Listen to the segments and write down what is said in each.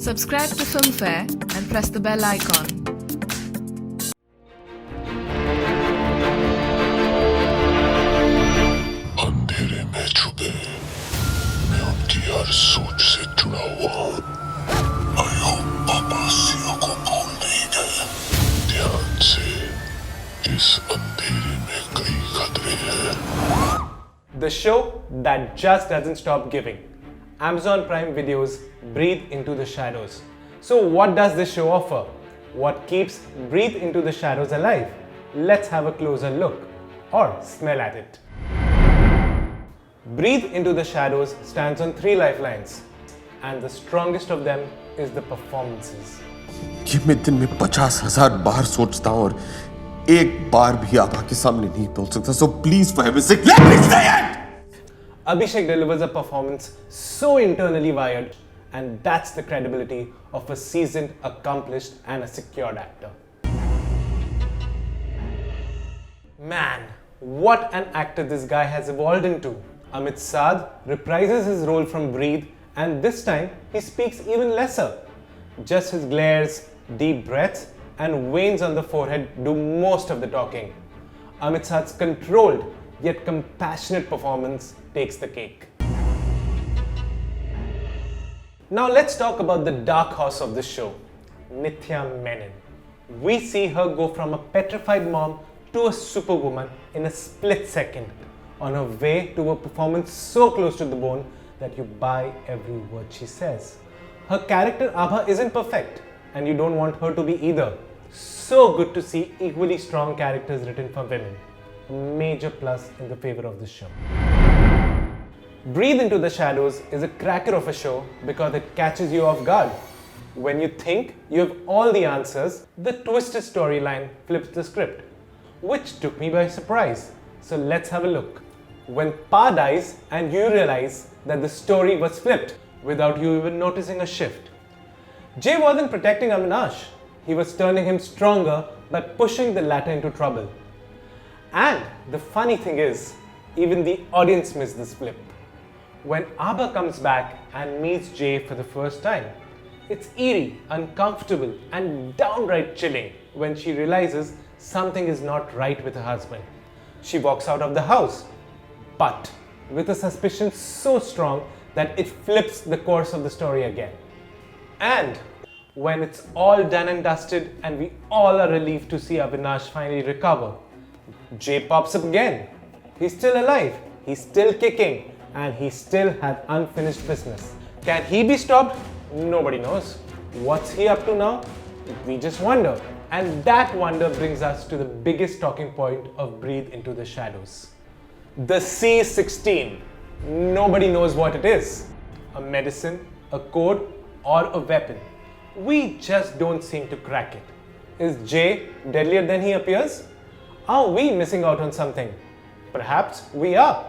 Subscribe to Filmfare and press the bell icon. अंधेरे में छुपे मैं उनकी हर सोच से जुड़ा हुआ हूँ। I hope पापा सिया को भूल नहीं गए। ध्यान से, इस अंधेरे में कई खतरे हैं। The show that just doesn't stop giving. Amazon Prime Video's Breathe Into the Shadows. So what does this show offer? What keeps Breathe Into the Shadows alive? Let's have a closer look or smell at it. Breathe Into the Shadows stands on 3 lifelines, and the strongest of them is the performances. कि मैं दिन में 50,000 बार सोचता हूँ और एक बार भी आभा के सामने नहीं बोल सकता. So please for heaven's sake, let me say it! Abhishek delivers a performance so internally wired, and that's the credibility of a seasoned, accomplished and a secured actor. Man, what an actor this guy has evolved into. Amit Saad reprises his role from Breathe, and this time he speaks even lesser. Just his glares, deep breaths and veins on the forehead do most of the talking. Amit Saad's controlled yet compassionate performance takes the cake. Now let's talk about the dark horse of this show, Nithya Menon. We see her go from a petrified mom to a superwoman in a split second, on her way to a performance so close to the bone that you buy every word she says. Her character Abha isn't perfect, and you don't want her to be either. So good to see equally strong characters written for women. A major plus in the favor of this show. Breathe Into the Shadows is a cracker of a show because it catches you off guard. When you think you have all the answers, the twisted storyline flips the script, which took me by surprise. So let's have a look. When Pa dies and you realize that the story was flipped without you even noticing a shift. Jay wasn't protecting Avinash, he was turning him stronger by pushing the latter into trouble. And the funny thing is, even the audience missed this flip. When Abha comes back and meets Jay for the first time, it's eerie, uncomfortable and downright chilling when she realizes something is not right with her husband. She walks out of the house, but with a suspicion so strong that it flips the course of the story again. And when it's all done and dusted and we all are relieved to see Avinash finally recover, Jay pops up again. He's still alive, he's still kicking, and he still had unfinished business. Can he be stopped? Nobody knows. What's he up to now? We just wonder. And that wonder brings us to the biggest talking point of Breathe Into the Shadows. The C16. Nobody knows what it is. A medicine, a code, or a weapon. We just don't seem to crack it. Is Jay deadlier than he appears? Are we missing out on something? Perhaps we are.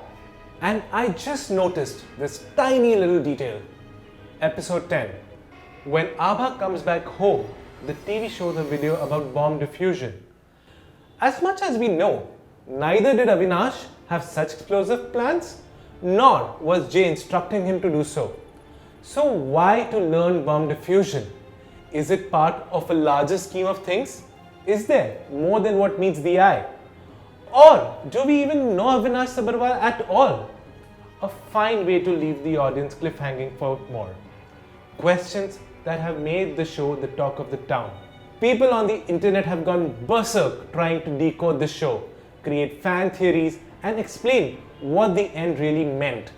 And I just noticed this tiny little detail. Episode 10. When Abha comes back home, the TV shows a video about bomb diffusion. As much as we know, neither did Avinash have such explosive plans, nor was Jay instructing him to do so. So why to learn bomb diffusion? Is it part of a larger scheme of things? Is there more than what meets the eye? Or do we even know Avinash Sabharwal at all? A fine way to leave the audience cliffhanging for more. Questions that have made the show the talk of the town. People on the internet have gone berserk trying to decode the show, create fan theories and explain what the end really meant.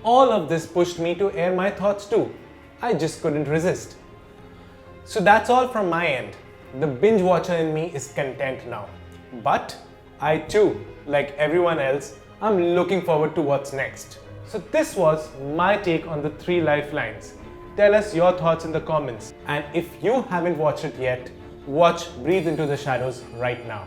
All of this pushed me to air my thoughts too. I just couldn't resist. So that's all from my end. The binge watcher in me is content now. But I too, like everyone else, I'm looking forward to what's next. So this was my take on the 3 lifelines. Tell us your thoughts in the comments. And if you haven't watched it yet, watch Breathe Into the Shadows right now.